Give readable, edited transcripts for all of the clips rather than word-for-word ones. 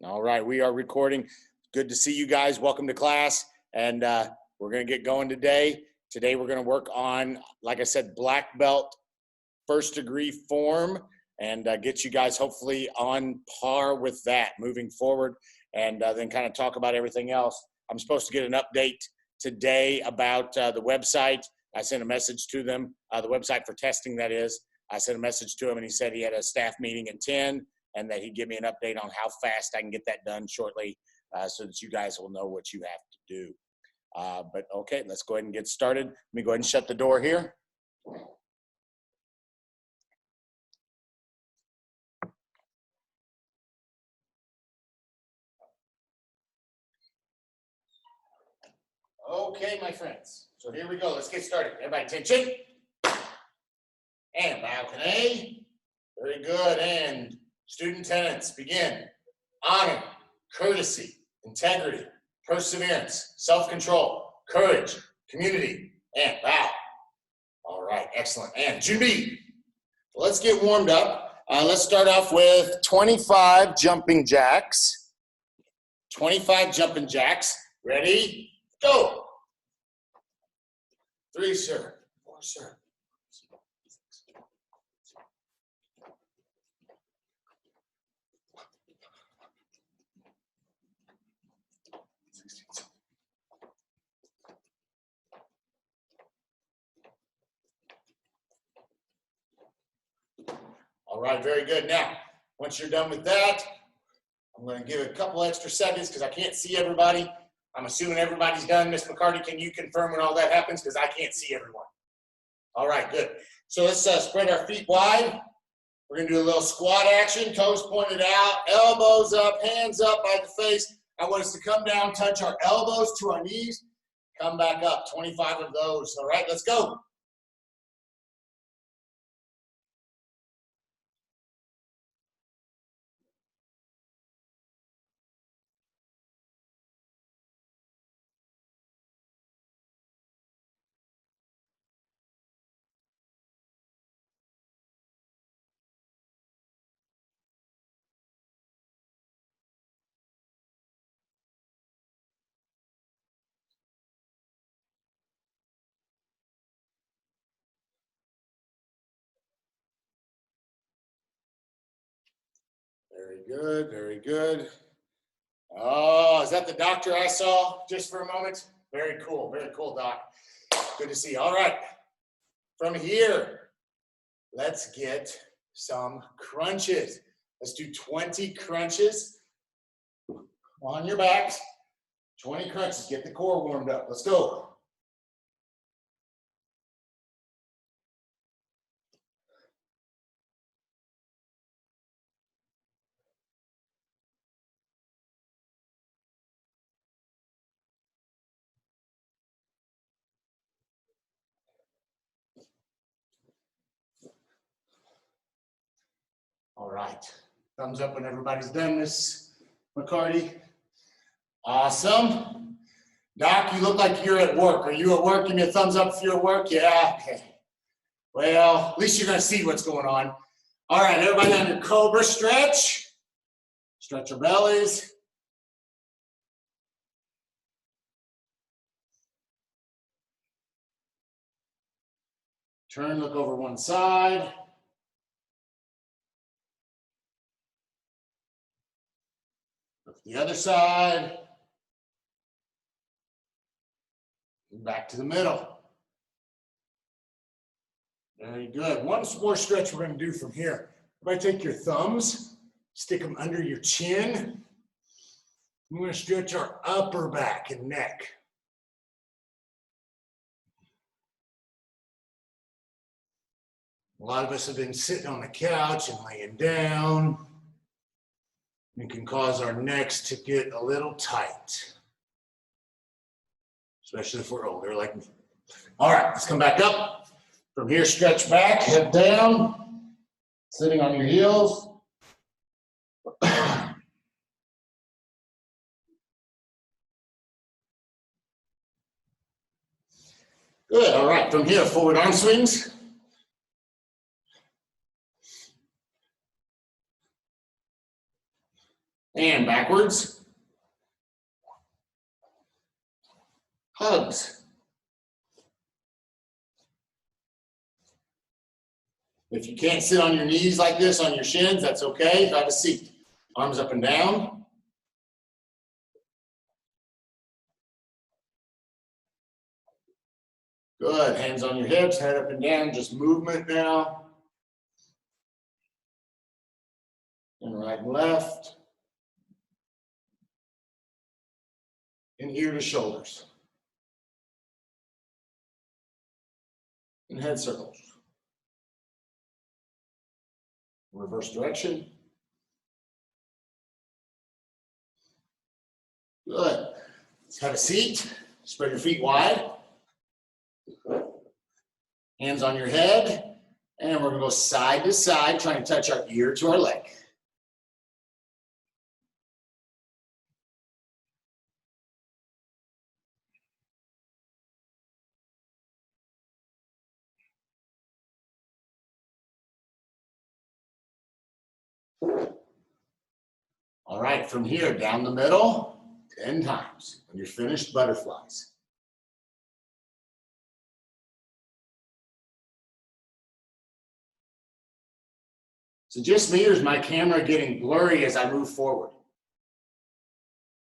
All right, we are recording. Good to see you guys. Welcome to class. And we're going to get going today. Today we're going to work on, like I said, black belt first degree form and get you guys hopefully on par with that moving forward, and then kind of talk about everything else. I'm supposed to get an update today about the website. I sent a message to them, the website for testing, that is. I sent a message to him and he said he had a staff meeting at 10 and that he'd give me an update on how fast I can get that done shortly so that you guys will know what you have to do. But okay, let's go ahead and get started. Let me go ahead and shut the door here. Okay, my friends. So here we go. Let's get started. Everybody, attention. And balcony. Very good. And student tenants, begin. Honor, courtesy, integrity, perseverance, self-control, courage, community, and bow. All right, excellent. And Judy, let's get warmed up. Let's start off with 25 jumping jacks. 25 jumping jacks. Ready? Go. 3, sir. 4, sir. All right, very good. Now, once you're done with that, I'm going to give it a couple extra seconds because I can't see everybody. I'm assuming everybody's done. Miss McCarty, can you confirm when all that happens? Because I can't see everyone. All right, good. So let's spread our feet wide. We're going to do a little squat action, toes pointed out, elbows up, hands up by the face. I want us to come down, touch our elbows to our knees, come back up, 25 of those. All right, let's go. Very good, very good. Oh, is that the doctor I saw just for a moment? Very cool, Doc. Good to see you. All right, from here, let's get some crunches. Let's do 20 crunches on your backs. 20 crunches, get the core warmed up. Let's go. All right, thumbs up when everybody's done, Miss McCarty. Awesome. Doc, you look like you're at work. Are you at work? Give me a thumbs up if you're at work. Yeah, okay. Well, at least you're gonna see what's going on. All right, everybody on your cobra stretch. Stretch your bellies. Turn, look over one side. Look the other side. Back to the middle. Very good. One more stretch we're going to do from here. Everybody take your thumbs, stick them under your chin. We're going to stretch our upper back and neck. A lot of us have been sitting on the couch and laying down. It can cause our necks to get a little tight, especially if we're older like me. All right, let's come back up. From here, stretch back, head down, sitting on your heels. Good, all right, from here, forward arm swings. And backwards. Hugs. If you can't sit on your knees like this on your shins, that's okay. Grab a seat. Arms up and down. Good. Hands on your hips, head up and down. Just movement now. And right and left. And ear to shoulders. And head circles. Reverse direction. Good. Let's have a seat. Spread your feet wide. Hands on your head. And we're going to go side to side, trying to touch our ear to our leg. All right, from here, down the middle, 10 times. When you're finished, butterflies. So just me, or is my camera getting blurry as I move forward?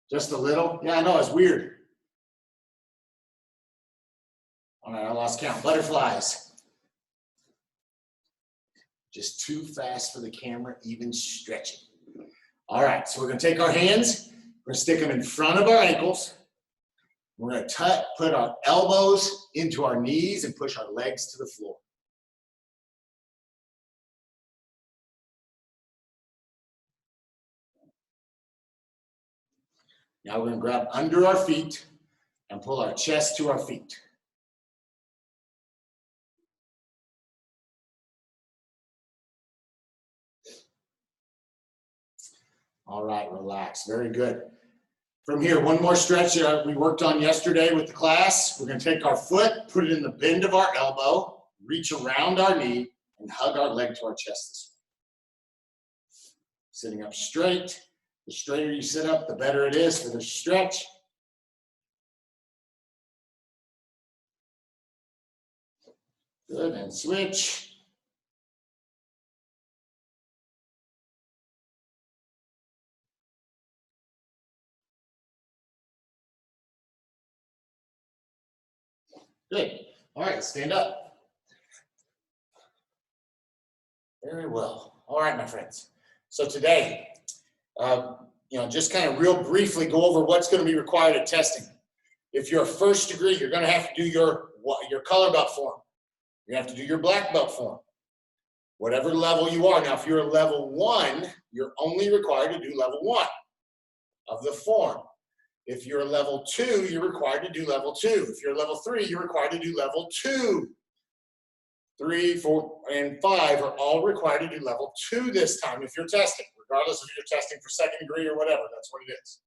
Just a little? Yeah, I know, it's weird. All right, I lost count. Butterflies. Just too fast for the camera, even stretching. All right, so we're going to take our hands, we're going to stick them in front of our ankles. We're going to put our elbows into our knees and push our legs to the floor. Now we're going to grab under our feet and pull our chest to our feet. All right, relax. Very good. From here, one more stretch that we worked on yesterday with the class. We're going to take our foot, put it in the bend of our elbow, reach around our knee, and hug our leg to our chest this way. Sitting up straight. The straighter you sit up, the better it is for the stretch. Good, and switch. Good. All right, stand up. Very well. All right, my friends. So today, just kind of real briefly go over what's going to be required at testing. If you're a first degree, you're going to have to do your color belt form. You're going to have to do your black belt form. Whatever level you are. Now, if you're a level 1, you're only required to do level 1 of the form. If you're a level 2, you're required to do level 2. If you're a level 3, you're required to do level 2. 3, 4, and 5 are all required to do level 2 this time if you're testing, regardless if you're testing for second degree or whatever. That's what it is.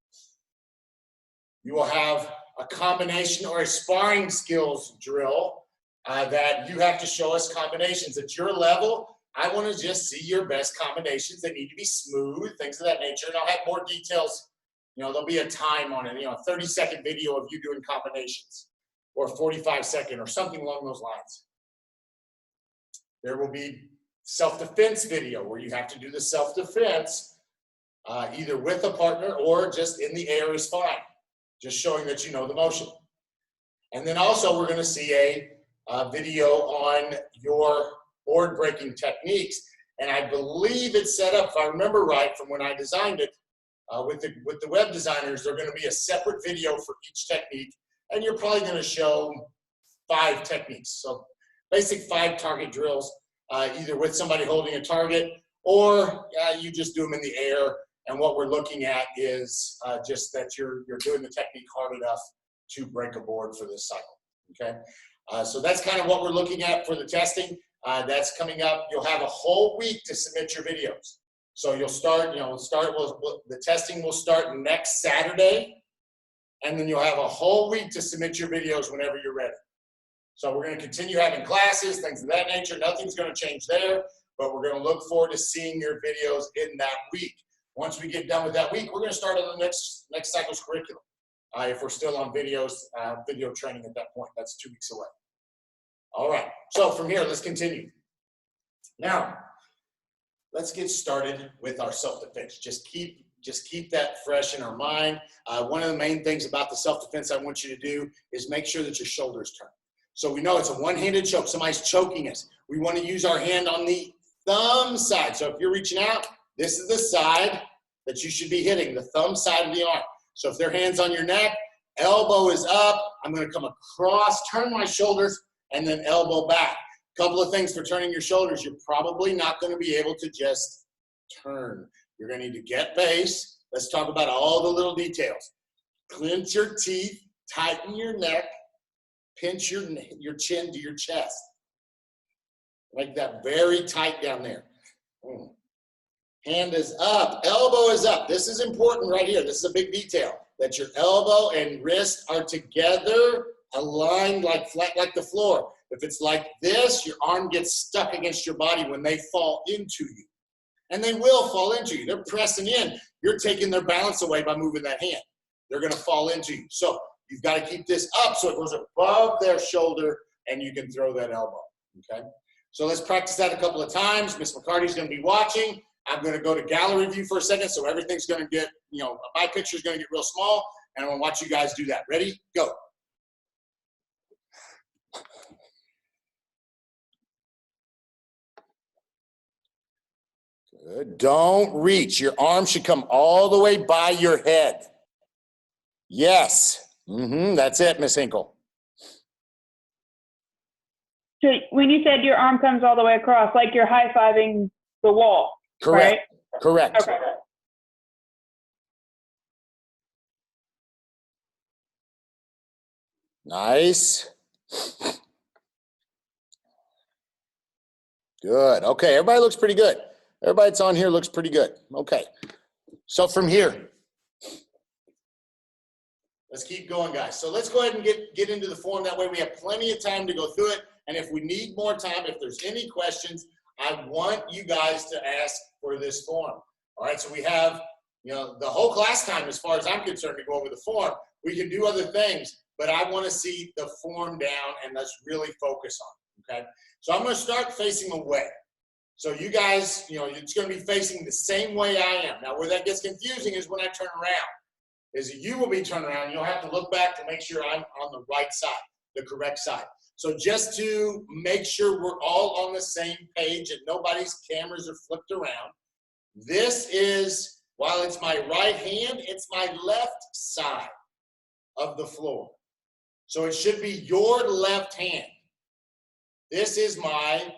You will have a combination or a sparring skills drill that you have to show us combinations. At your level, I want to just see your best combinations. They need to be smooth, things of that nature. And I'll have more details. There'll be a time on it, a 30-second video of you doing combinations, or 45-second, or something along those lines. There will be self-defense video where you have to do the self-defense either with a partner or just in the air is fine, just showing that you know the motion. And then also we're going to see a video on your board breaking techniques. And I believe it's set up, if I remember right from when I designed it, with the web designers, they're going to be a separate video for each technique, and you're probably going to show 5 techniques. So basic 5 target drills, either with somebody holding a target, or you just do them in the air. And what we're looking at is just that you're doing the technique hard enough to break a board for this cycle. Okay, so that's kind of what we're looking at for the testing. That's coming up. You'll have a whole week to submit your videos. So you'll start, the testing will start next Saturday, and then you'll have a whole week to submit your videos whenever you're ready. So we're going to continue having classes, things of that nature. Nothing's going to change there, but we're going to look forward to seeing your videos in that week. Once we get done with that week, we're going to start on the next cycle's curriculum. If we're still on video training at that point, that's 2 weeks away. All right, so from here, let's continue. Now, let's get started with our self-defense. Just keep that fresh in our mind. One of the main things about the self-defense I want you to do is make sure that your shoulders turn. So we know it's a one-handed choke. Somebody's choking us. We want to use our hand on the thumb side. So if you're reaching out, this is the side that you should be hitting, the thumb side of the arm. So if their hand's on your neck, elbow is up. I'm going to come across, turn my shoulders, and then elbow back. Couple of things for turning your shoulders. You're probably not going to be able to just turn. You're going to need to get base. Let's talk about all the little details. Clench your teeth, tighten your neck, pinch your chin to your chest. Make that very tight down there. Hand is up, elbow is up. This is important right here. This is a big detail, that your elbow and wrist are together, aligned like flat like the floor. If it's like this, your arm gets stuck against your body when they fall into you. And they will fall into you. They're pressing in. You're taking their balance away by moving that hand. They're going to fall into you. So you've got to keep this up so it goes above their shoulder and you can throw that elbow, okay? So let's practice that a couple of times. Miss McCarty's going to be watching. I'm going to go to gallery view for a second, so everything's going to get, my picture's going to get real small, and I'm going to watch you guys do that. Ready? Go. Good. Don't reach. Your arm should come all the way by your head. Yes. That's it, Miss Hinkle. So when you said your arm comes all the way across, like you're high-fiving the wall, correct, right? Correct. Okay. Nice. Good. Okay, everybody looks pretty good. Everybody that's on here looks pretty good. Okay. So from here, let's keep going, guys. So let's go ahead and get into the form. That way we have plenty of time to go through it. And if we need more time, if there's any questions, I want you guys to ask for this form. All right, so we have, the whole class time, as far as I'm concerned, to go over the form. We can do other things, but I want to see the form down, and let's really focus on it, okay? So I'm going to start facing away. So you guys, it's going to be facing the same way I am. Now, where that gets confusing is when I turn around. Is you will be turned around. You'll have to look back to make sure I'm on the right side, the correct side. So just to make sure we're all on the same page and nobody's cameras are flipped around, this is, while it's my right hand, it's my left side of the floor. So it should be your left hand. This is my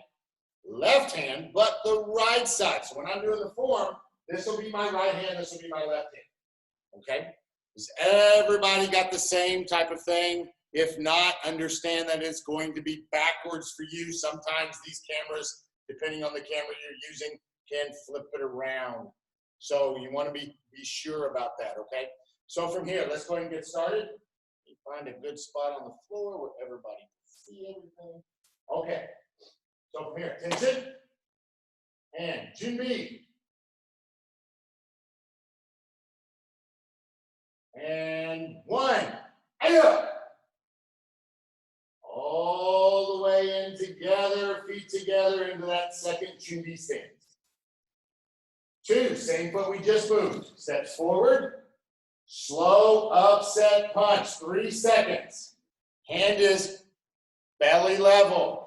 left hand, but the right side. So when I'm doing the form, this will be my right hand, this will be my left hand. Okay? Has everybody got the same type of thing? If not, understand that it's going to be backwards for you. Sometimes these cameras, depending on the camera you're using, can flip it around. So you want to be sure about that, okay? So from here, let's go ahead and get started. Find a good spot on the floor where everybody can see everything. Okay. So from here, attention, and Junbi. And 1, aya. All the way in together, feet together into that second Junbi stance. 2, same foot we just moved. Steps forward, slow upset punch, 3 seconds. Hand is belly level.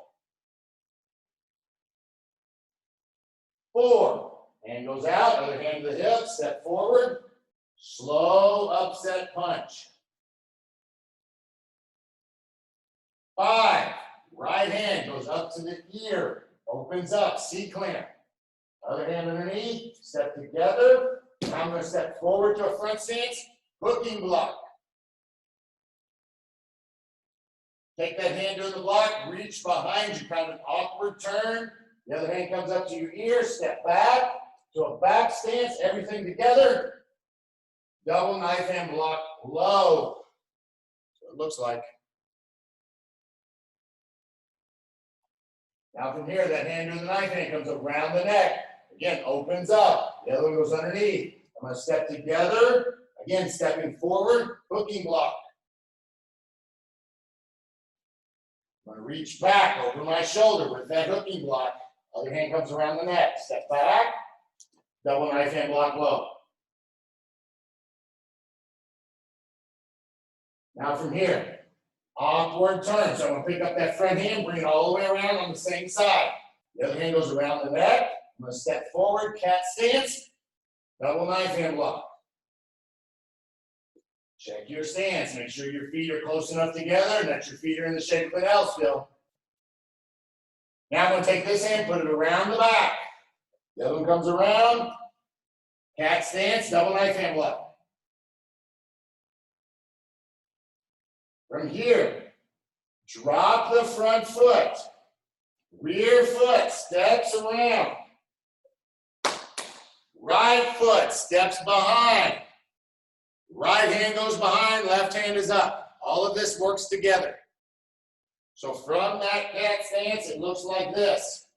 4, hand goes out, other hand to the hip, step forward, slow upset punch. 5, right hand goes up to the ear, opens up, C-clamp. Other hand underneath, step together. I'm going to step forward to a front stance, hooking block. Take that hand to the block, reach behind you, kind of an awkward turn. The other hand comes up to your ear, step back to a back stance, everything together. Double knife hand block low. So it looks like. Now from here, that hand to the knife hand comes around the neck. Again, opens up. The other one goes underneath. I'm going to step together. Again, stepping forward, hooking block. I'm going to reach back over my shoulder with that hooking block. Other hand comes around the neck. Step back, double knife hand block low. Now from here, awkward turn. So I'm going to pick up that front hand, bring it all the way around on the same side. The other hand goes around the neck. I'm going to step forward, cat stance, double knife hand block. Check your stance. Make sure your feet are close enough together and that your feet are in the shape of an L still. Now I'm going to take this hand, put it around the back. The other one comes around. Cat stance, double knife hand block. From here, drop the front foot. Rear foot steps around. Right foot steps behind. Right hand goes behind, left hand is up. All of this works together. So from that cat stance, it looks like this.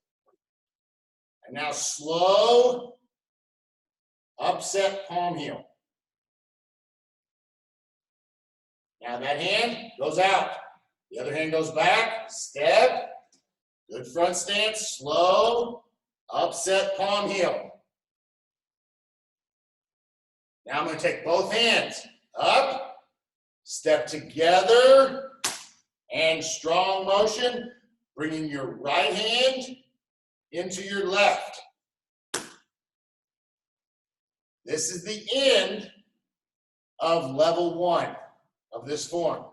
And now slow, upset palm heel. Now that hand goes out. The other hand goes back, step, good front stance, slow, upset palm heel. Now I'm going to take both hands up, step together, and strong motion, bringing your right hand into your left. This is the end of level 1 of this form.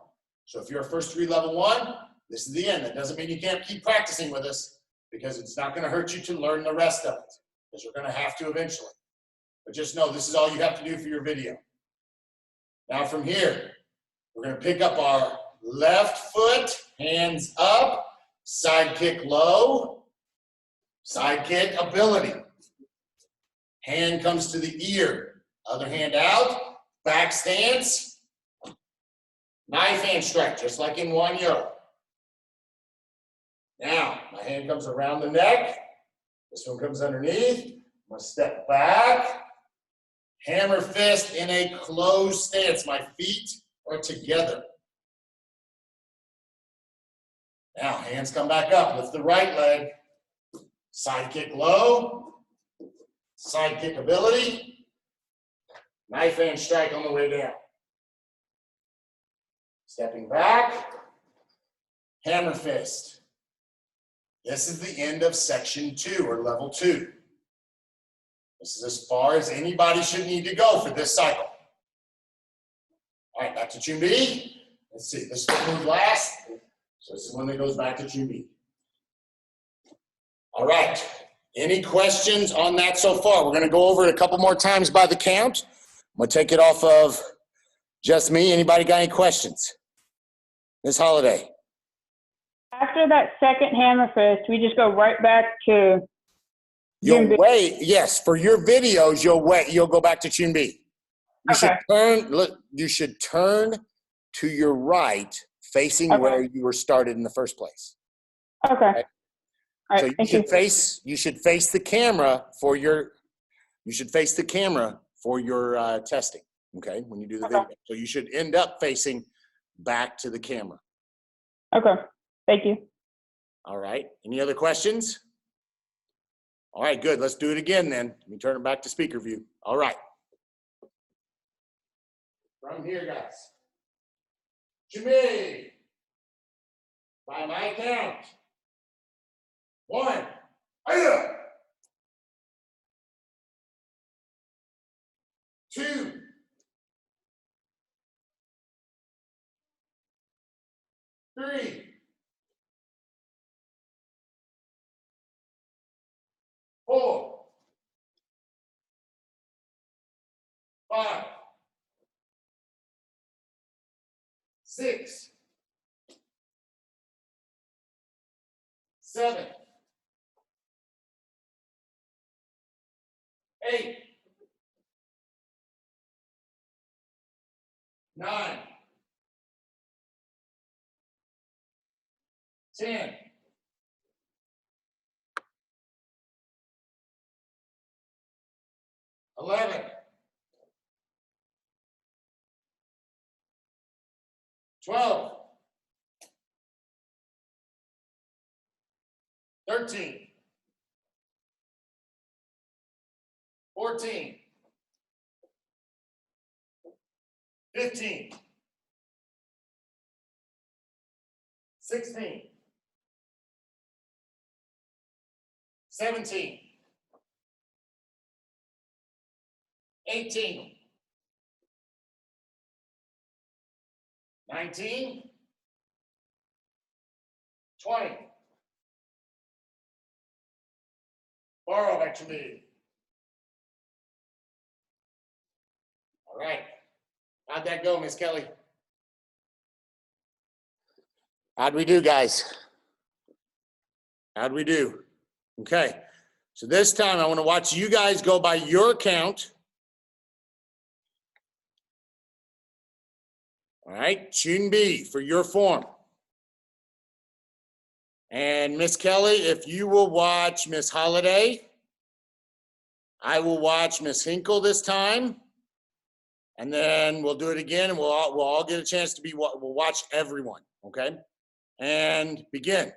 So if you're a first degree level 1, this is the end. That doesn't mean you can't keep practicing with us, because it's not going to hurt you to learn the rest of it, because you're going to have to eventually. But just know this is all you have to do for your video. Now from here, we're going to pick up our left foot, hands up, side kick low, side kick ability. Hand comes to the ear, other hand out, back stance, knife hand strike, just like in one yo. Now, my hand comes around the neck, this one comes underneath, I'm going to step back, hammer fist in a closed stance. My feet are together. Now, hands come back up. Lift the right leg. Side kick low. Side kick ability. Knife hand strike on the way down. Stepping back. Hammer fist. This is the end of section 2 or level 2. This is as far as anybody should need to go for this cycle. All right, back to Chun B. Let's see, this will move last. So this is one that goes back to Chun B. All right, any questions on that so far? We're gonna go over it a couple more times by the count. I'm gonna take it off of just me. Anybody got any questions? Ms. Holiday. After that second hammer fist, we just go right back to You'll wait, yes, for your videos, you'll go back to Chun B. You should turn to your right, facing where you were started in the first place. Okay. All right, so you should face the camera for your testing, okay, when you do the video. So you should end up facing back to the camera. Okay, thank you. All right, any other questions? All right, good. Let's do it again then. Let me turn it back to speaker view. All right. From here, guys. Chun B. By my count. 1. 2. 3. 4. 5. 6. 7. 8. 9. 10. 11. 12, 13, 14, 15, 16, 17, 18, 19, 20. Borrow back to me. All right. How'd that go, Miss Kelly? How'd we do, guys? How'd we do? Okay. So this time I want to watch you guys go by your count. All right. Tune B for your form. And Miss Kelly, if you will watch Miss Holiday, I will watch Miss Hinkle this time. And then we'll do it again, and we'll all get a chance to we'll watch everyone, okay? And begin.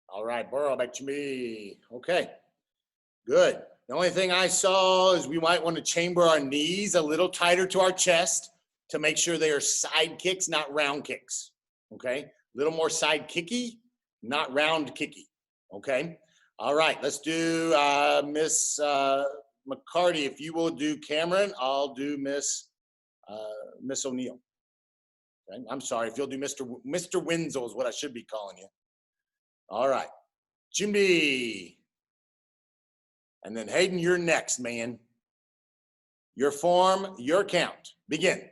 All right, Burrow, back to me. Okay, good. The only thing I saw is we might want to chamber our knees a little tighter to our chest to make sure they are side kicks, not round kicks. Okay, a little more side kicky, not round kicky. Okay, all right, let's do Miss McCarty. If you will do Cameron, I'll do Miss O'Neill. Okay? I'm sorry, if you'll do Mr. Wenzel is what I should be calling you. All right, Jimmy. And then Hayden, you're next, man. Your form, your count. Begin.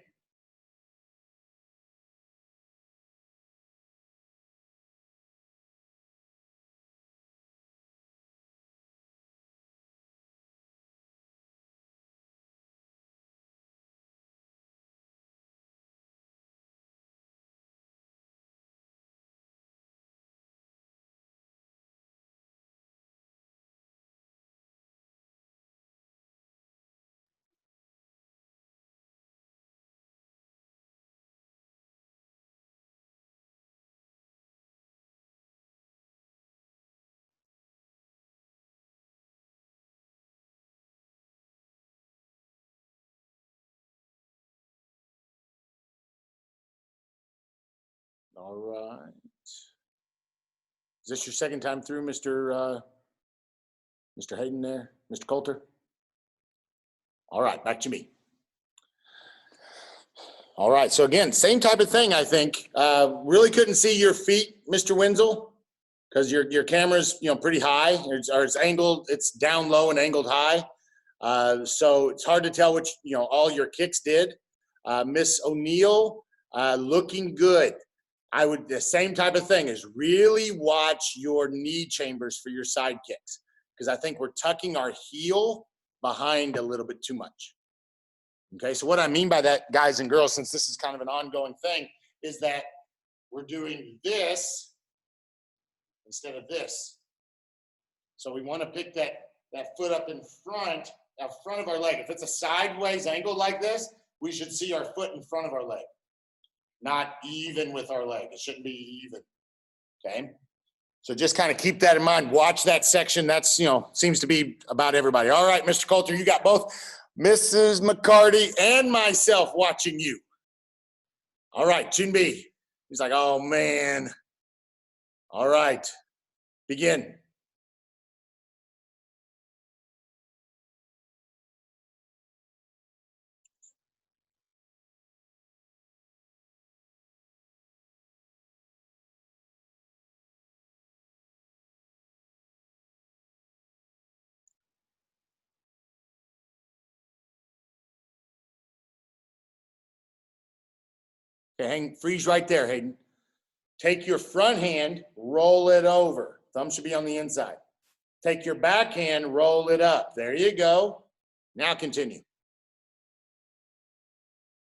All right. Is this your second time through, Mr. Hayden there? Mr. Coulter? All right, back to me. All right, so again, same type of thing, I think. Really couldn't see your feet, Mr. Wenzel, because your camera's pretty high, or it's angled, it's down low and angled high. So it's hard to tell which, all your kicks did. Miss O'Neill, looking good. The same type of thing is really watch your knee chambers for your side kicks, because I think we're tucking our heel behind a little bit too much. Okay, so what I mean by that, guys and girls, since this is kind of an ongoing thing, is that we're doing this instead of this. So we want to pick that foot up in front of our leg. If it's a sideways angle like this, we should see our foot in front of our leg, not even with our leg. It shouldn't be even, okay? So just kind of keep that in mind. Watch that section. That's, you know, seems to be about everybody. All right, Mr. Coulter, you got both Mrs. McCarty and myself watching you. All right, Junbi. He's like, oh, man. All right, begin. Okay, freeze right there, Hayden. Take your front hand, roll it over. Thumb should be on the inside. Take your back hand, roll it up. There you go. Now continue.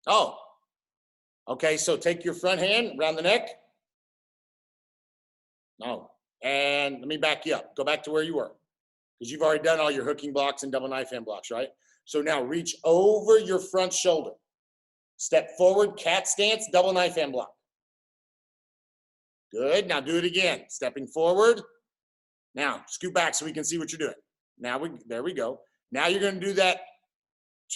Oh, okay, so take your front hand around the neck. No, and let me back you up. Go back to where you were, because you've already done all your hooking blocks and double knife hand blocks, right? So now reach over your front shoulder. Step forward, cat stance, double knife hand block. Good, now do it again. Stepping forward. Now, scoot back so we can see what you're doing. Now, there we go. Now you're gonna do that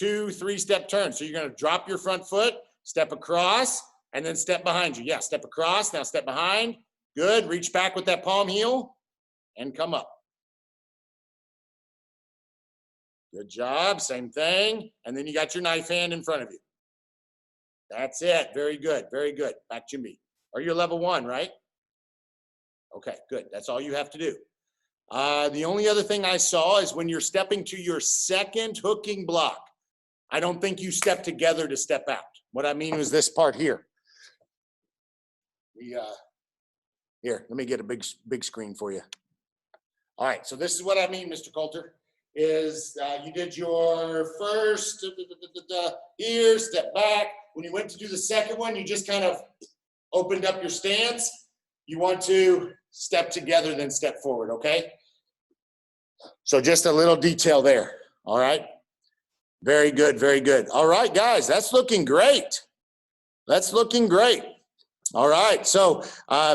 2-3 step turn. So you're gonna drop your front foot, step across, and then step behind you. Yeah, step across, now step behind. Good, reach back with that palm heel and come up. Good job, same thing. And then you got your knife hand in front of you. That's it, very good, very good. Back to me. Or you're level 1, right? Okay, good, that's all you have to do. The only other thing I saw is when you're stepping to your second hooking block, I don't think you step together to step out. What I mean was this part here. Here, let me get a big screen for you. All right, so this is what I mean, Mr. Coulter, is you did your first here, step back. When you went to do the second one, you just kind of opened up your stance. You want to step together, then step forward, okay? So just a little detail there, all right? Very good, very good. All right, guys, that's looking great. That's looking great. All right, so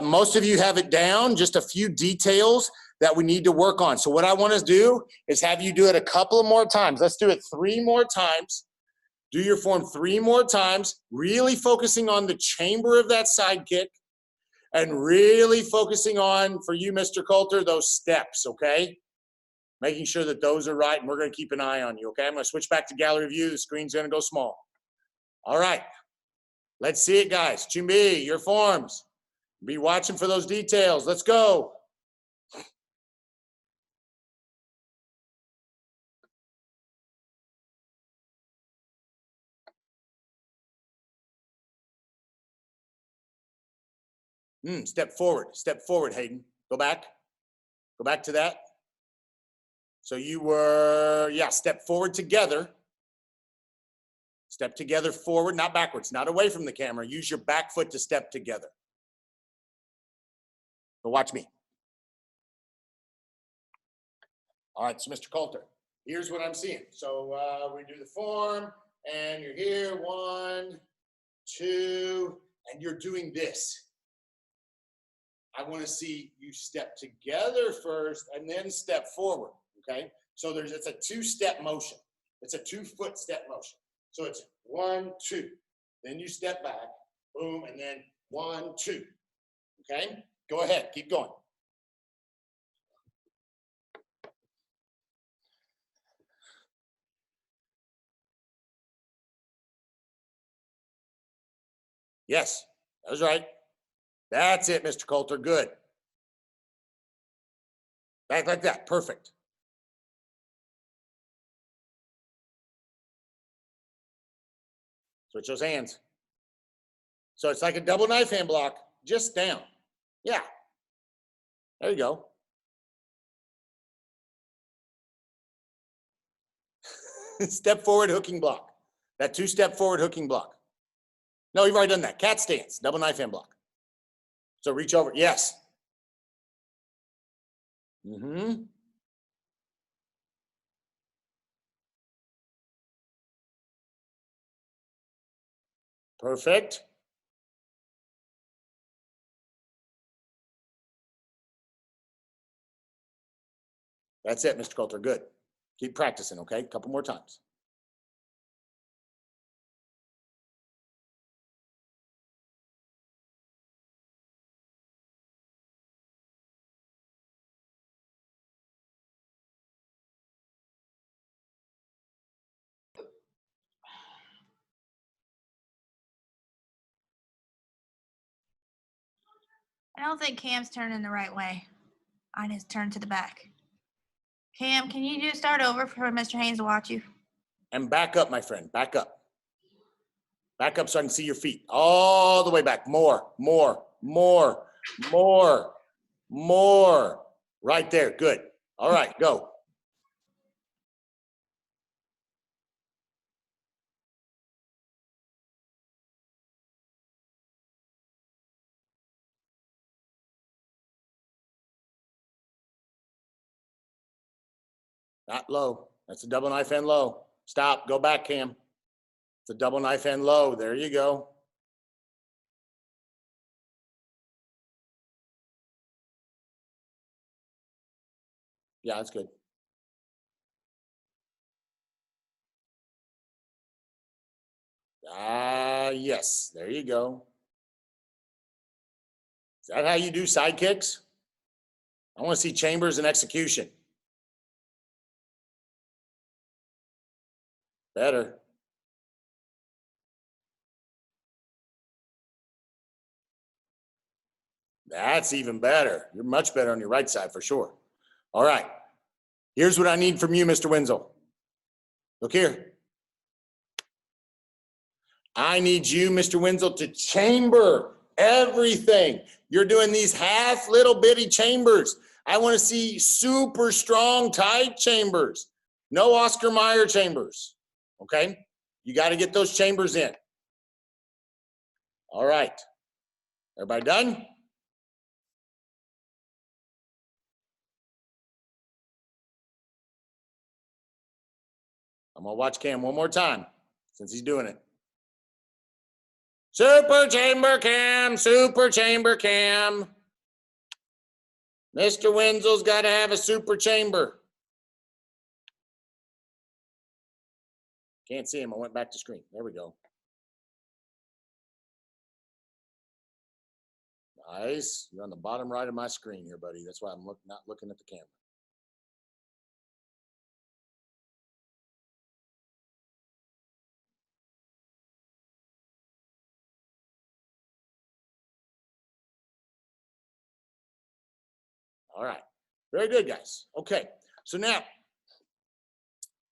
most of you have it down, just a few details that we need to work on. So what I want to do is have you do it a couple of more times. Let's do it 3 more times. Do your form 3 more times, really focusing on the chamber of that side kick and really focusing on, for you, Mr. Coulter, those steps, okay? Making sure that those are right, and we're going to keep an eye on you, okay? I'm going to switch back to gallery view. The screen's going to go small. All right. Let's see it, guys. Chumbi, your forms. Be watching for those details. Let's go. Step forward, Hayden. Go back to that. So you were, yeah, step forward together. Step together forward, not backwards, not away from the camera. Use your back foot to step together. But watch me. All right, so Mr. Coulter, here's what I'm seeing. So we do the form, and you're here, 1, 2, and you're doing this. I want to see you step together first and then step forward, okay? So it's a 2-step motion. It's a 2-foot step motion. So it's 1, 2. Then you step back, boom, and then 1, 2. Okay? Go ahead, keep going. Yes, that was right. That's it, Mr. Coulter. Good. Back like that. Perfect. Switch those hands. So it's like a double knife hand block, just down. Yeah. There you go. Step forward hooking block. That 2-step forward hooking block. No, you've already done that. Cat stance, double knife hand block. So reach over. Yes. Perfect. That's it, Mr. Coulter. Good. Keep practicing, okay? A couple more times. I don't think Cam's turning the right way. Mine is turned to the back. Cam, can you just start over for Mr. Haynes to watch you? And back up, my friend. Back up. Back up so I can see your feet. All the way back. More, more, more, more, more. Right there. Good. All right, go. Not low. That's a double knife end low. Stop. Go back, Cam. It's a double knife end low. There you go. Yeah, that's good. Yes. There you go. Is that how you do side kicks? I want to see chambers and execution. Better. That's even better. You're much better on your right side for sure. All right. Here's what I need from you, Mr. Wenzel. Look here. I need you, Mr. Wenzel, to chamber everything. You're doing these half little bitty chambers. I want to see super strong, tight chambers. No Oscar Mayer chambers. Okay? You got to get those chambers in. All right. Everybody done? I'm going to watch Cam one more time since he's doing it. Super chamber Cam, super chamber Cam. Mr. Wenzel's got to have a super chamber. Can't see him. I went back to screen. There we go. Nice. You're on the bottom right of my screen here, buddy. That's why I'm not looking at the camera. All right. Very good, guys. Okay. So now,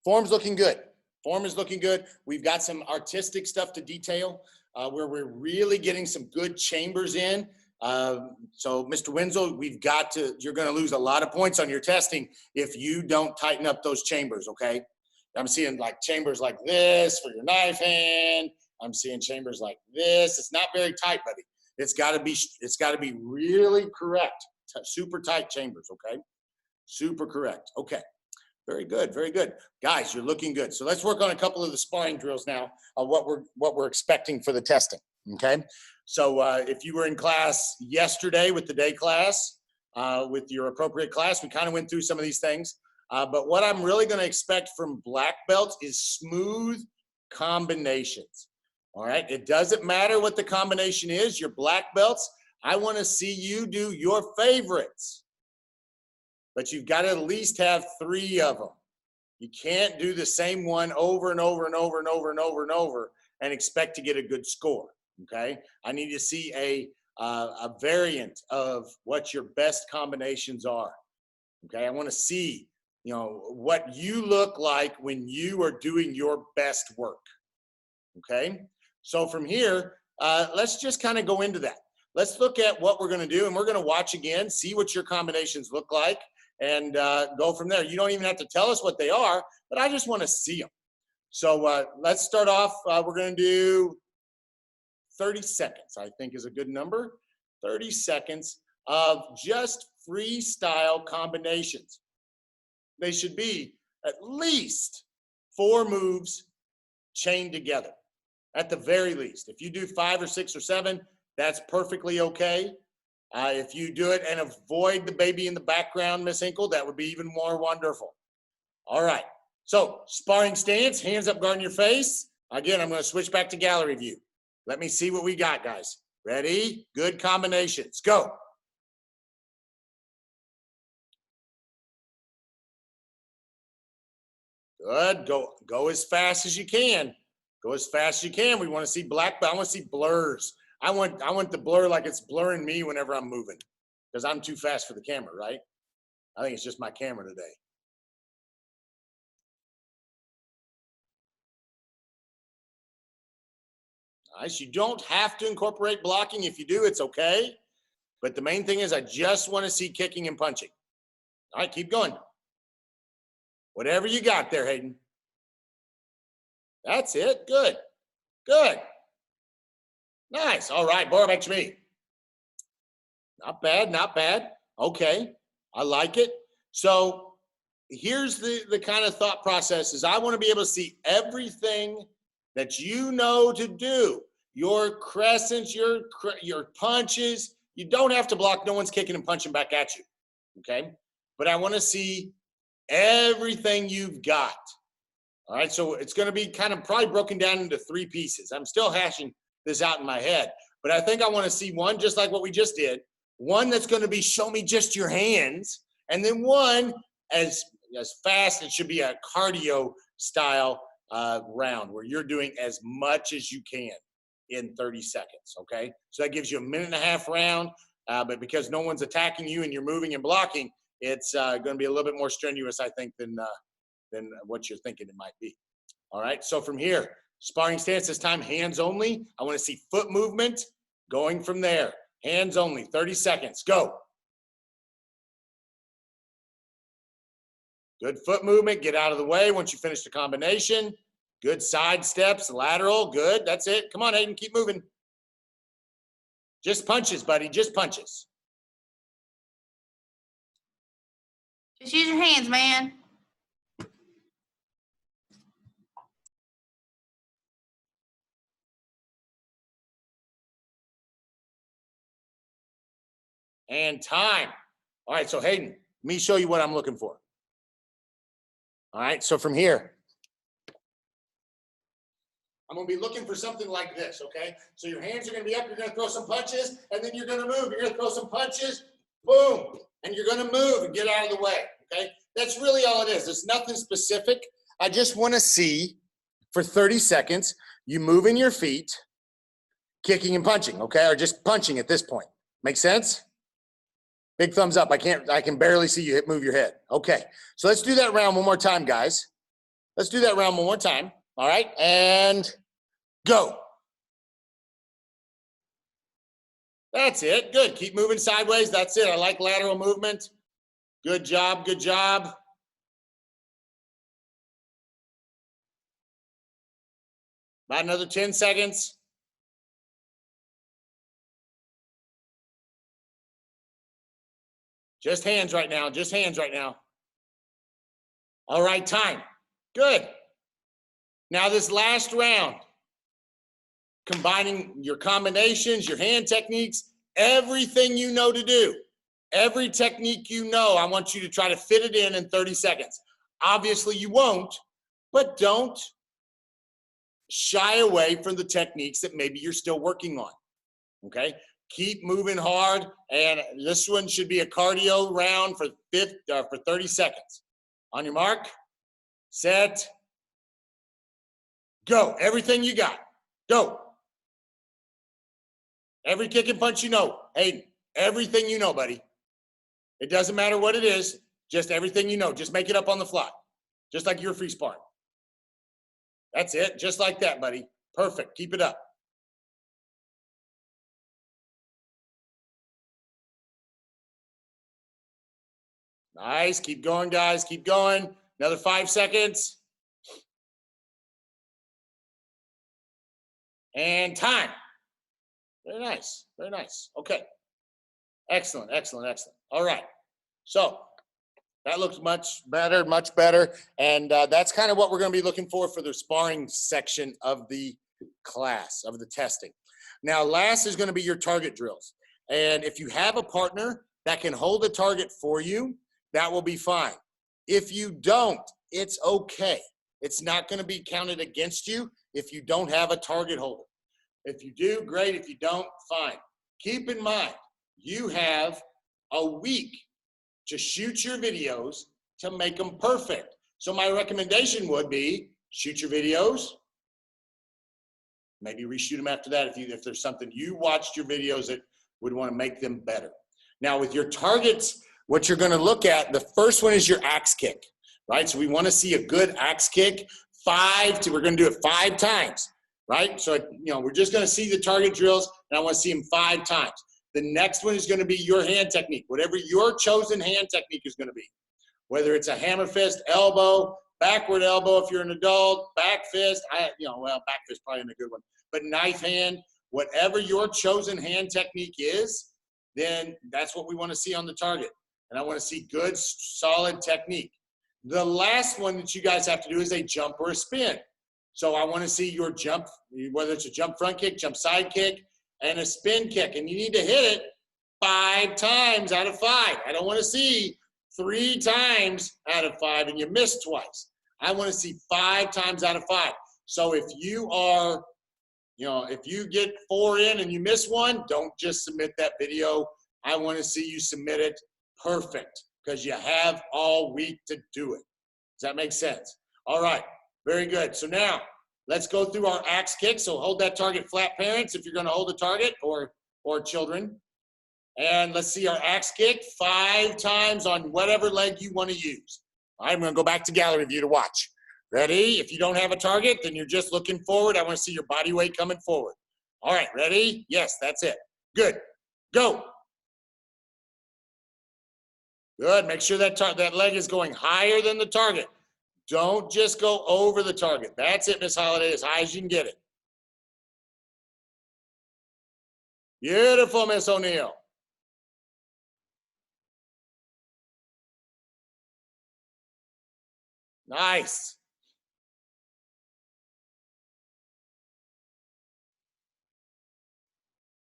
form's looking good. Form is looking good. We've got some artistic stuff to detail where we're really getting some good chambers in. So, Mr. Wenzel, you're going to lose a lot of points on your testing if you don't tighten up those chambers, okay? I'm seeing like chambers like this for your knife hand. I'm seeing chambers like this. It's not very tight, buddy. It's got to be really correct. Super tight chambers, okay? Super correct. Okay. Very good. Very good. Guys, you're looking good. So let's work on a couple of the sparring drills now of what we're expecting for the testing, okay? So if you were in class yesterday with the day class, with your appropriate class, we kind of went through some of these things. But what I'm really going to expect from black belts is smooth combinations. All right. It doesn't matter what the combination is. Your black belts, I want to see you do your favorites. But you've got to at least have 3 of them. You can't do the same one over and over and over and over and over and over and expect to get a good score. Okay. I need to see a variant of what your best combinations are. Okay. I want to see, what you look like when you are doing your best work. Okay. So from here, let's just kind of go into that. Let's look at what we're going to do, and we're going to watch again, see what your combinations look like, and go from there. You don't even have to tell us what they are, but I just want to see them. So let's start off. We're going to do 30 seconds, I think is a good number. 30 seconds of just freestyle combinations. They should be at least 4 moves chained together, at the very least. If you do 5 or 6 or 7, that's perfectly okay. If you do it and avoid the baby in the background, Miss Hinkle, that would be even more wonderful. All right. So sparring stance, hands up, guarding your face. Again, I'm going to switch back to gallery view. Let me see what we got, guys. Ready? Good combinations. Go. Good. Go as fast as you can. Go as fast as you can. We want to see black, but I want to see blurs. I want the blur like it's blurring me whenever I'm moving, because I'm too fast for the camera, right? I think it's just my camera today. Nice. You don't have to incorporate blocking. If you do, it's okay. But the main thing is I just want to see kicking and punching. All right, keep going. Whatever you got there, Hayden. That's it. Good. Good. Nice. All right, Barb, back to me. Not bad, not bad. Okay, I like it. So here's the kind of thought process is I want to be able to see everything that you know to do. Your crescents, your punches. You don't have to block. No one's kicking and punching back at you, okay? But I want to see everything you've got. All right, so it's going to be kind of probably broken down into 3 pieces. I'm still hashing this out in my head, but I think I want to see one just like what we just did, one that's going to be show me just your hands, and then one as fast. It should be a cardio style round where you're doing as much as you can in 30 seconds, okay? So that gives you a 1.5 minute round, but because no one's attacking you and you're moving and blocking, it's going to be a little bit more strenuous, I think, than what you're thinking it might be. All right, so from here, sparring stance this time, hands only. I want to see foot movement going from there. Hands only, 30 seconds, go. Good foot movement, get out of the way once you finish the combination. Good side steps, lateral, good, that's it. Come on, Hayden, keep moving. Just punches, buddy, just punches. Just use your hands, man. And time. All right, so Hayden, let me show you what I'm looking for. All right, so from here, I'm gonna be looking for something like this, okay? So your hands are gonna be up, you're gonna throw some punches, and then you're gonna move. You're gonna throw some punches, boom, and you're gonna move and get out of the way, okay? That's really all it is. There's nothing specific. I just wanna see for 30 seconds, you moving your feet, kicking and punching, okay? Or just punching at this point. Make sense? Big thumbs up. I can barely see you move your head. Okay, so let's do that round one more time, guys. Let's do that round one more time. All right, and go. That's it. Good. Keep moving sideways. That's it. I like lateral movement. Good job. Good job. About another 10 seconds. Just hands right now. Just hands right now. All right, time. Good. Now this last round, combining your combinations, your hand techniques, everything you know to do, every technique you know, I want you to try to fit it in 30 seconds. Obviously you won't, but don't shy away from the techniques that maybe you're still working on, okay? Keep moving hard, and this one should be a cardio round for 30 seconds. On your mark, set, go. Everything you got, go. Every kick and punch you know. Hayden, everything you know, buddy. It doesn't matter what it is, just everything you know. Just make it up on the fly, just like you're free sparring. That's it, just like that, buddy. Perfect, keep it up. Nice, keep going, guys, keep going. Another 5 seconds. And time. Very nice, very nice. Okay, excellent, excellent, excellent. All right, so that looks much better. And that's kind of what we're gonna be looking for the sparring section of the class, of the testing. Now, last is gonna be your target drills. And if you have a partner that can hold a target for you, that will be fine. If you don't, it's okay. It's not going to be counted against you if you don't have a target holder. If you do, great. If you don't, fine. Keep in mind, you have a week to shoot your videos to make them perfect. So my recommendation would be shoot your videos, maybe reshoot them after that if there's something you watched your videos that would want to make them better. Now with your targets, what you're going to look at, the first one is your axe kick, right? So we want to see a good axe kick. We're going to do it 5 times, right? So, we're just going to see the target drills, and I want to see them 5 times. The next one is going to be your hand technique, whatever your chosen hand technique is going to be. Whether it's a hammer fist, elbow, backward elbow if you're an adult, back fist, back fist probably isn't a good one, but knife hand, whatever your chosen hand technique is, then that's what we want to see on the target. And I want to see good, solid technique. The last one that you guys have to do is a jump or a spin. So I want to see your jump, whether it's a jump front kick, jump side kick, and a spin kick. And you need to hit it 5 times out of 5. I don't want to see 3 times out of 5 and you miss twice. I want to see 5 times out of 5. So if you are, if you get 4 in and you miss 1, don't just submit that video. I want to see you submit it perfect because you have all week to do it. Does that make sense? All right, very good. So now let's go through our axe kick. So hold that target flat, parents, if you're going to hold a target, or children. And let's see our axe kick 5 times on whatever leg you want to use. All right, I'm going to go back to gallery view to watch. Ready? If you don't have a target, then you're just looking forward. I want to see your body weight coming forward. All right, ready? Yes, that's it. Good. Go. Good. Make sure that leg is going higher than the target. Don't just go over the target. That's it, Miss Holiday, as high as you can get it. Beautiful, Miss O'Neill. Nice.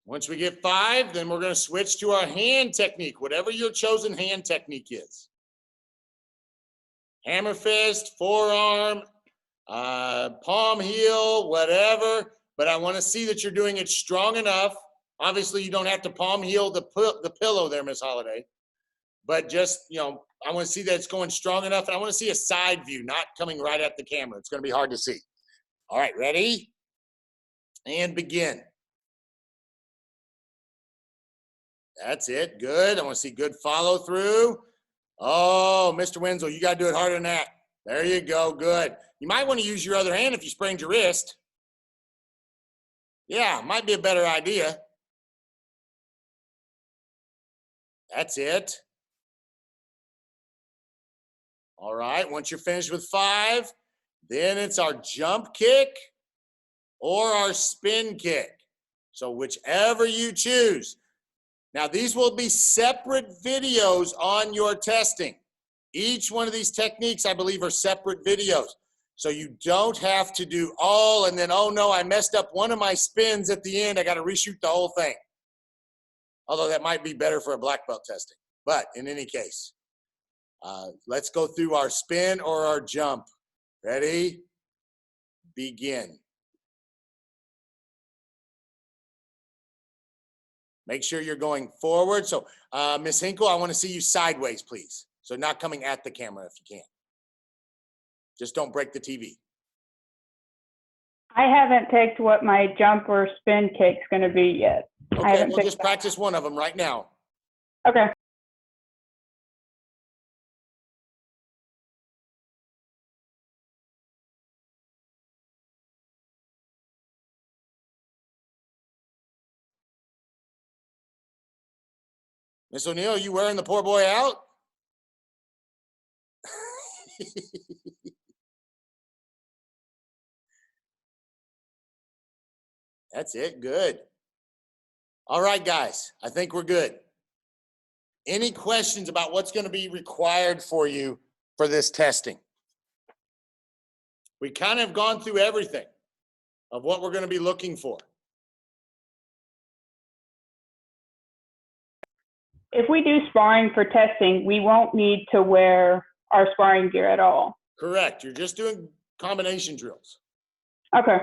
Once we get 5, then we're going to switch to our hand technique, whatever your chosen hand technique is. Hammer fist, forearm, palm heel, whatever. But I want to see that you're doing it strong enough. Obviously, you don't have to palm heel the pillow there, Miss Holiday. But just, I want to see that it's going strong enough. And I want to see a side view, not coming right at the camera. It's going to be hard to see. All right, ready? And begin. That's it. Good. I want to see good follow through. Oh, Mr. Wenzel, you got to do it harder than that. There you go. Good. You might want to use your other hand if you sprained your wrist. Yeah, might be a better idea. That's it. All right. Once you're finished with 5, then it's our jump kick or our spin kick. So whichever you choose. Now, these will be separate videos on your testing. Each one of these techniques, I believe, are separate videos. So you don't have to do all and then, oh, no, I messed up one of my spins at the end. I got to reshoot the whole thing. Although that might be better for a black belt testing. But in any case, let's go through our spin or our jump. Ready? Begin. Make sure you're going forward. So, Miss Hinkle, I want to see you sideways, please. So not coming at the camera if you can. Just don't break the TV. I haven't picked what my jump or spin kick's going to be yet. Okay, we'll just practice one of them right now. Okay. Miss O'Neill, are you wearing the poor boy out? That's it. Good. All right, guys. I think we're good. Any questions about what's going to be required for you for this testing? We kind of have gone through everything of what we're going to be looking for. if we do sparring for testing, we won't need to wear our sparring gear at all. Correct. You're just doing combination drills. Okay.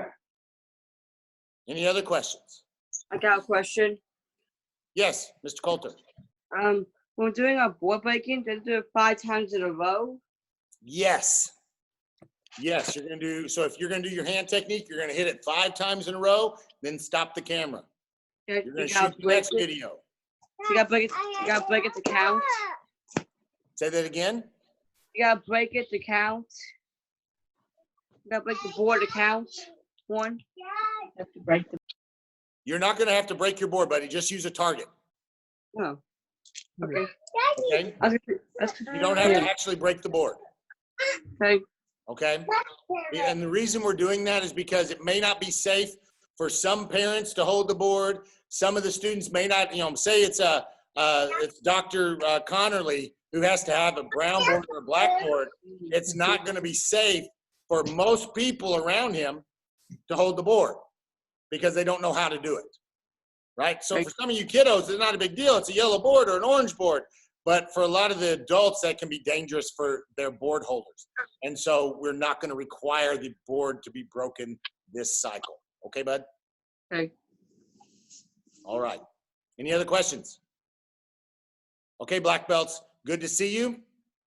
Any other questions? I got a question. Yes, Mr. Coulter. When we're doing our board breaking, does it do it 5 times in a row? Yes. Yes, you're going to do, so if you're going to do your hand technique, you're going to hit it 5 times in a row, then stop the camera. You You're going to gotta shoot the break next it. video. You gotta break it. You gotta break it to count. Say that again. You gotta break it to count. You gotta break the board to count. 1. Have to break the. You're not going to have to break your board, buddy. Just use a target. Oh. Okay. Okay? That's You don't have to actually break the board. okay. Okay? And the reason we're doing that is because it may not be safe for some parents to hold the board. Some of the students may not, say it's Dr. Connerly who has to have a brown board or a black board. It's not going to be safe for most people around him to hold the board because they don't know how to do it. Right? So for some of you kiddos, it's not a big deal. It's a yellow board or an orange board. But for a lot of the adults, that can be dangerous for their board holders. And so we're not going to require the board to be broken this cycle. Okay, bud? Okay. All right. Any other questions? Okay, black belts, good to see you.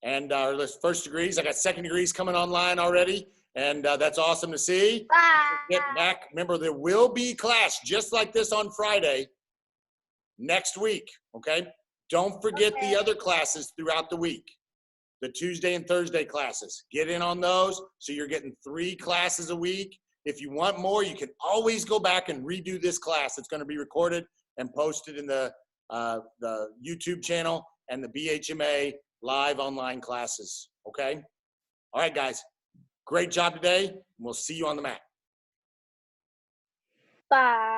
And our first degrees, I got second degrees coming online already. And that's awesome to see. Get back. Remember, there will be class just like this on Friday next week. Okay. Don't forget the other classes throughout the week, the Tuesday and Thursday classes. Get in on those so you're getting 3 classes a week. If you want more, you can always go back and redo this class. It's going to be recorded and posted in the YouTube channel and the BHMA live online classes. Okay? All right, guys. Great job today. We'll see you on the mat. Bye.